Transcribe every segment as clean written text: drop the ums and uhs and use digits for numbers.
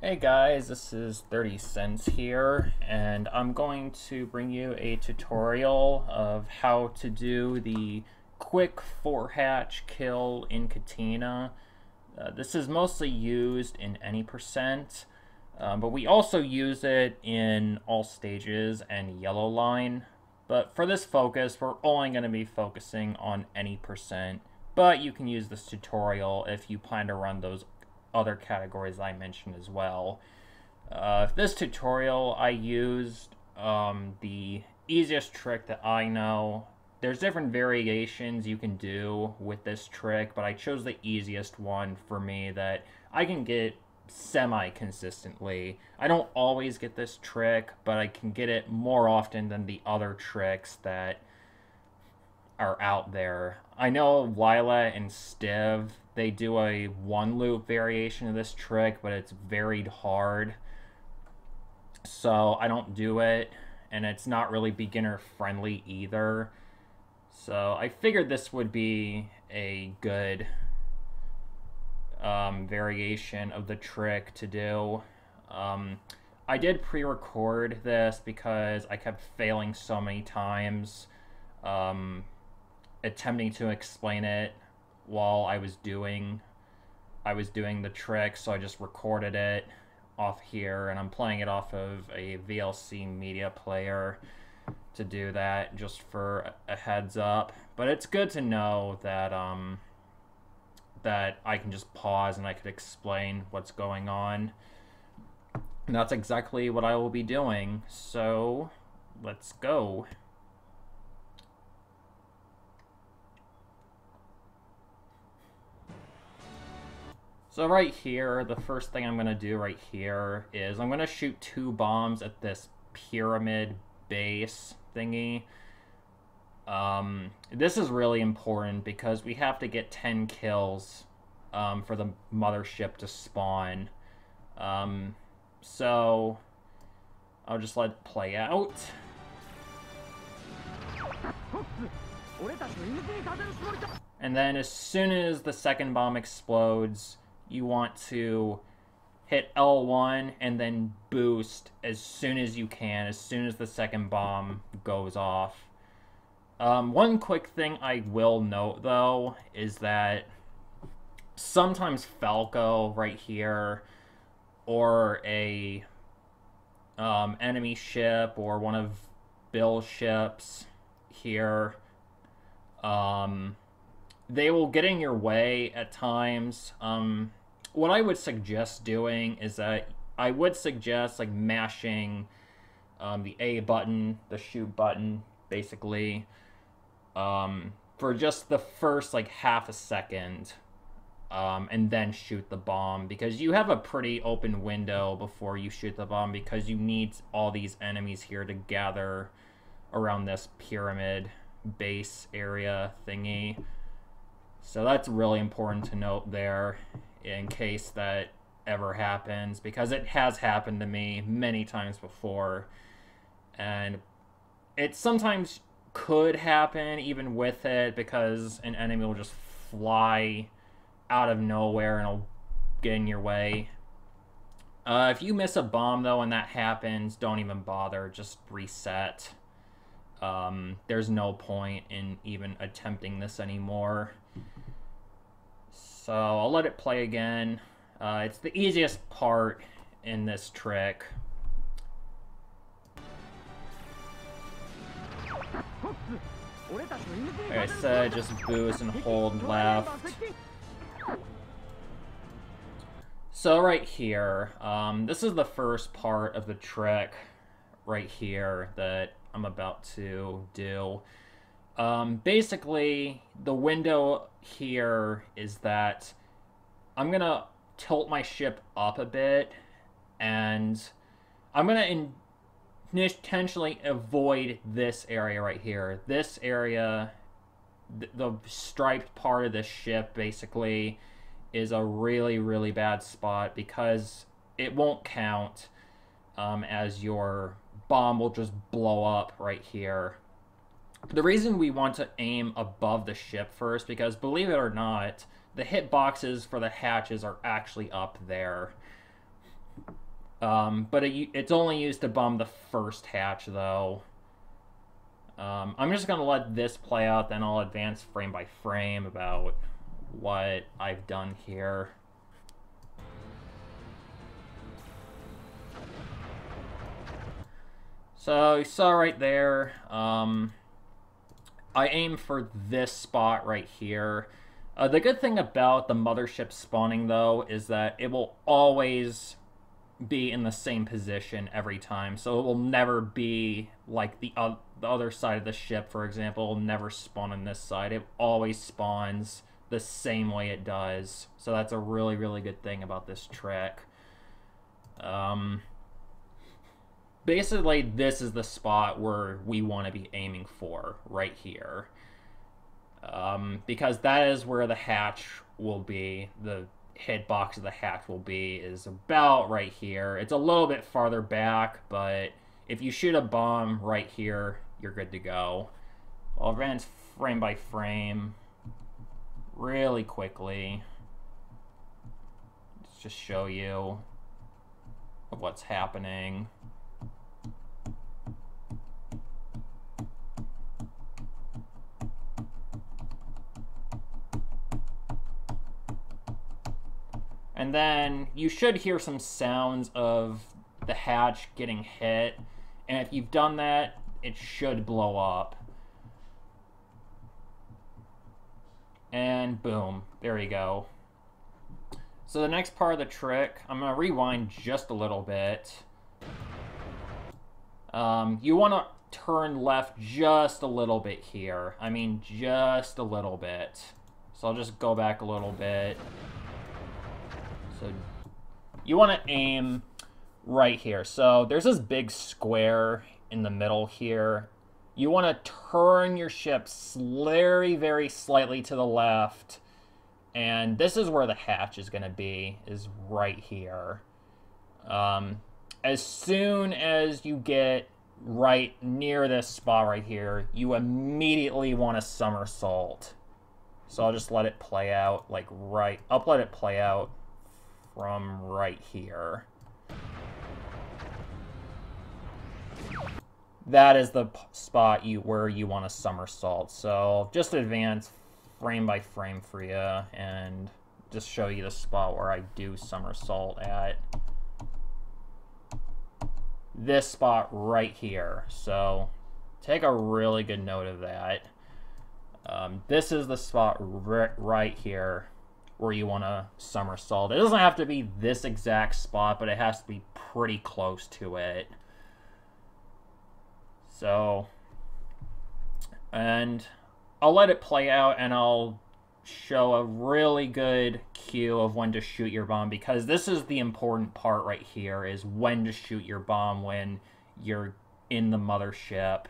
Hey guys, this is 30 Cents here, and I'm going to bring you a tutorial of how to do the quick 4-hatch kill in Katina. This is mostly used in any percent, but we also use it in all stages and yellow line. But for this focus, we're only going to be focusing on any percent, but you can use this tutorial if you plan to run those other categories I mentioned as well. This tutorial I used the easiest trick that I know. There's different variations you can do with this trick, but I chose the easiest one for me that I can get semi-consistently. I don't always get this trick, but I can get it more often than the other tricks that are out there. I know Lila and Stiv, they do a one loop variation of this trick, but it's very hard, so I don't do it, and it's not really beginner friendly either. So I figured this would be a good variation of the trick to do. I did pre-record this because I kept failing so many times attempting to explain it while I was doing the trick, so I just recorded it off here, and I'm playing it off of a VLC media player to do that, just for a heads up. But it's good to know that that I can just pause and I could explain what's going on. And that's exactly what I will be doing, so let's go. So right here, the first thing I'm going to do right here is I'm going to shoot 2 bombs at this pyramid base thingy. This is really important because we have to get 10 kills for the mothership to spawn. So I'll just let it play out. And then as soon as the second bomb explodes, you want to hit L1 and then boost as soon as you can, as soon as the second bomb goes off. One quick thing I will note, though, is that sometimes Falco right here, or a enemy ship, or one of Bill's ships here, they will get in your way at times. What I would suggest doing is that I would suggest like mashing the A button, the shoot button, basically, for just the first like half a second, and then shoot the bomb, because you have a pretty open window before you shoot the bomb, because you need all these enemies here to gather around this pyramid base area thingy. So that's really important to note there, in case that ever happens, because it has happened to me many times before, and it sometimes could happen even with it, because an enemy will just fly out of nowhere and it'll get in your way. If you miss a bomb, though, and that happens, don't even bother, just reset. There's no point in even attempting this anymore. So I'll let it play again. It's the easiest part in this trick. Like I said, just boost and hold left. So right here, this is the first part of the trick right here that I'm about to do. Basically, the window here is that I'm gonna tilt my ship up a bit, and I'm gonna intentionally avoid this area right here. This area, the striped part of the ship, basically, is a really, really bad spot, because it won't count, as your bomb will just blow up right here. The reason we want to aim above the ship first, because believe it or not, the hitboxes for the hatches are actually up there. But it's only used to bomb the first hatch, though. I'm just going to let this play out, then I'll advance frame by frame about what I've done here. So you saw right there, I aim for this spot right here. The good thing about the mothership spawning, though, is that it will always be in the same position every time. So it will never be like the other side of the ship, for example, will never spawn on this side. It always spawns the same way it does. So that's a really, really good thing about this trick. Basically, this is the spot where we want to be aiming for, right here. Because that is where the hatch will be, the hitbox of the hatch will be, is about right here. It's a little bit farther back, but if you shoot a bomb right here, you're good to go. I'll advance frame by frame really quickly. Let's just show you what's happening. And then you should hear some sounds of the hatch getting hit. And if you've done that, it should blow up. And boom, there you go. So the next part of the trick, I'm going to rewind just a little bit. You want to turn left just a little bit here. I mean, just a little bit. So I'll just go back a little bit. So you want to aim right here. So there's this big square in the middle here. You want to turn your ship very, very slightly to the left. And this is where the hatch is going to be, is right here. As soon as you get right near this spot right here, you immediately want to somersault. So I'll just let it play out like right. I'll let it play out from right here. That is the spot where you want to somersault. So just advance frame by frame for you and just show you the spot where I do somersault at. This spot right here. So take a really good note of that. This is the spot right here where you want to somersault. It doesn't have to be this exact spot, but it has to be pretty close to it. So, and I'll let it play out and I'll show a really good cue of when to shoot your bomb, because this is the important part right here, is when to shoot your bomb when you're in the mothership.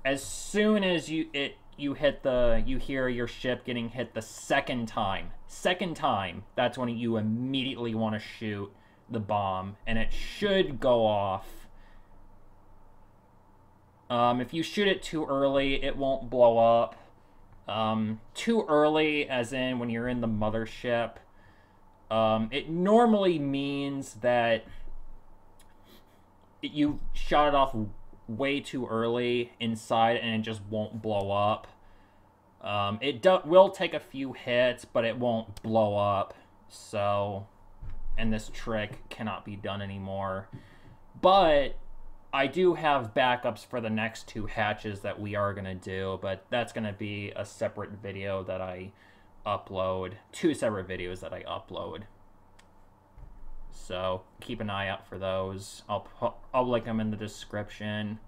As soon as you hear your ship getting hit the second time, that's when you immediately want to shoot the bomb, and it should go off. If you shoot it too early, it won't blow up. Too early, as in when you're in the mothership, it normally means that you shot it off way too early inside and it just won't blow up. It will take a few hits, but it won't blow up. So, and this trick cannot be done anymore. But I do have backups for the next two hatches that we are going to do, but that's going to be a separate video that I upload. Two separate videos that I upload. So keep an eye out for those. I'll link them in the description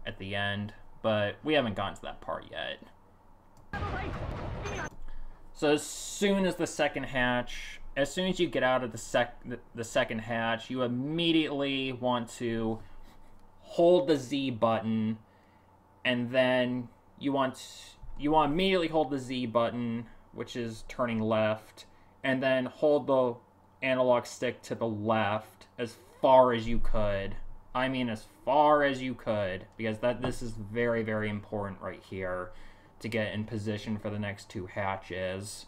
at the end, but we haven't gotten to that part yet. So as soon as the second hatch, as soon as you get out of the second hatch, you immediately want to hold the Z button, and then you want to immediately hold the Z button, which is turning left, and then hold the analog stick to the left as far as you could. I mean as far as you could, because this is very, very important right here to get in position for the next 2 hatches.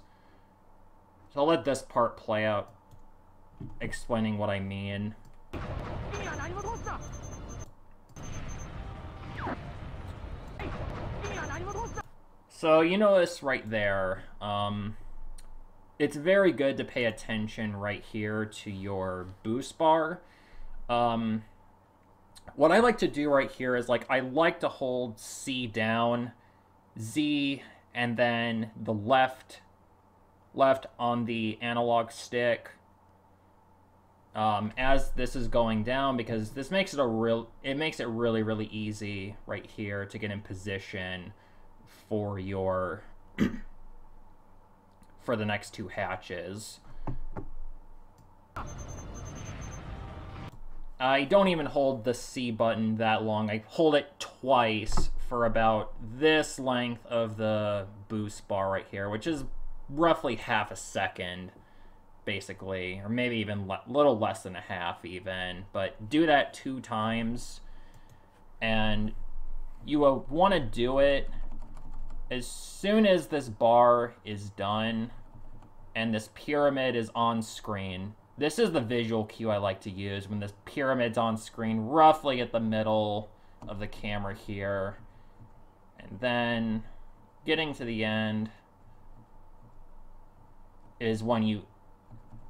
So I'll let this part play out, explaining what I mean. So you notice right there, it's very good to pay attention right here to your boost bar. What I like to do right here is, like, I like to hold C down, Z, and then the left on the analog stick as this is going down, because this makes it really, really easy right here to get in position for your for the next 2 hatches. I don't even hold the C button that long. I hold it twice for about this length of the boost bar right here, which is roughly half a second, basically, or maybe even a little less than a half even. But do that 2 times, and you will want to do it as soon as this bar is done and this pyramid is on screen. This is the visual cue I like to use when this pyramid's on screen, roughly at the middle of the camera here. And then getting to the end is when you...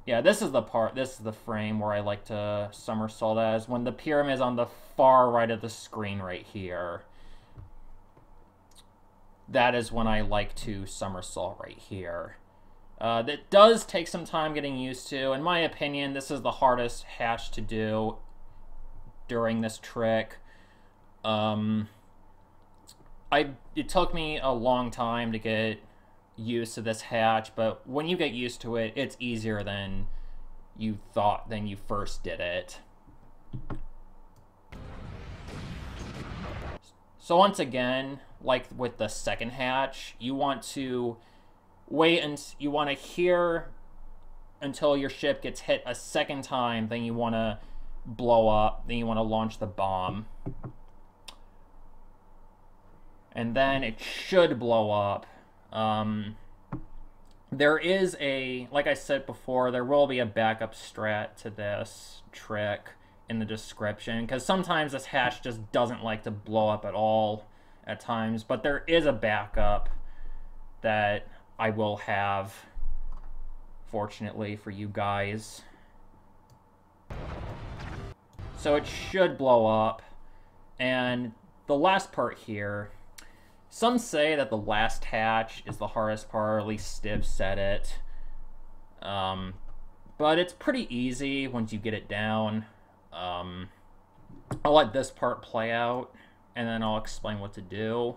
Yeah, this is the part, this is the frame where I like to somersault as, when the pyramid is on the far right of the screen right here. That is when I like to somersault right here. That does take some time getting used to. In my opinion, this is the hardest hatch to do during this trick. It took me a long time to get used to this hatch, but when you get used to it, it's easier than you thought when you first did it. So once again, like with the second hatch, you want to wait and you want to hear until your ship gets hit a second time, then you want to blow up, then you want to launch the bomb. And then it should blow up. There is a, like I said before, there will be a backup strat to this trick in the description, because sometimes this hatch just doesn't like to blow up at all at times, but there is a backup that I will have, fortunately for you guys. So it should blow up. And the last part here, some say that the last hatch is the hardest part, or at least Stiv said it. But it's pretty easy once you get it down. I'll let this part play out, and then I'll explain what to do.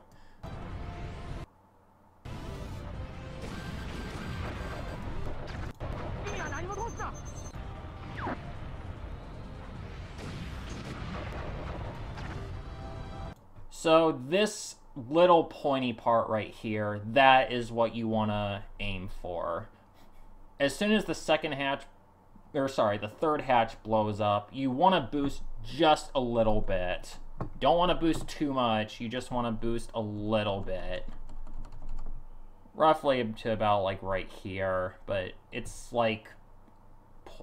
So this little pointy part right here, that is what you want to aim for. As soon as the second hatch, or sorry, the third hatch blows up, you want to boost just a little bit. Don't want to boost too much, you just want to boost a little bit. Roughly to about like right here, but it's like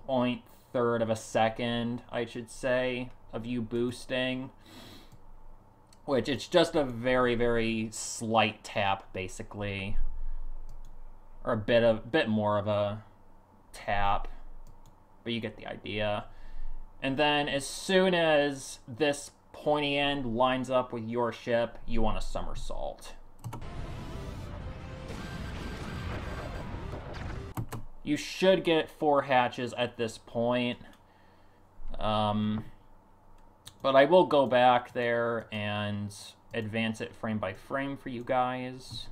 0.3 of a second, I should say, of you boosting. Which, it's just a very, very slight tap, basically. Or a bit more of a tap. But you get the idea. And then, as soon as this pointy end lines up with your ship, you want to somersault. You should get 4 hatches at this point. But I will go back there and advance it frame by frame for you guys.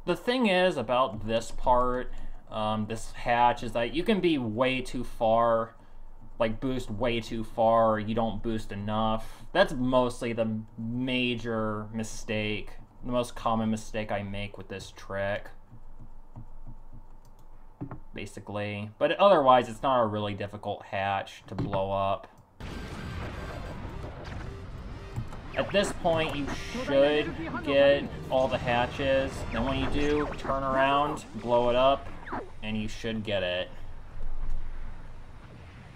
The thing is about this part, this hatch, is that you can be way too far, like boost way too far, or you don't boost enough. That's mostly the major mistake. The most common mistake I make with this trick. basically. But otherwise, it's not a really difficult hatch to blow up. At this point, you should get all the hatches. Then when you do, turn around, blow it up, and you should get it.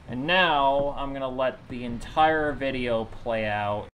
And now, I'm gonna let the entire video play out.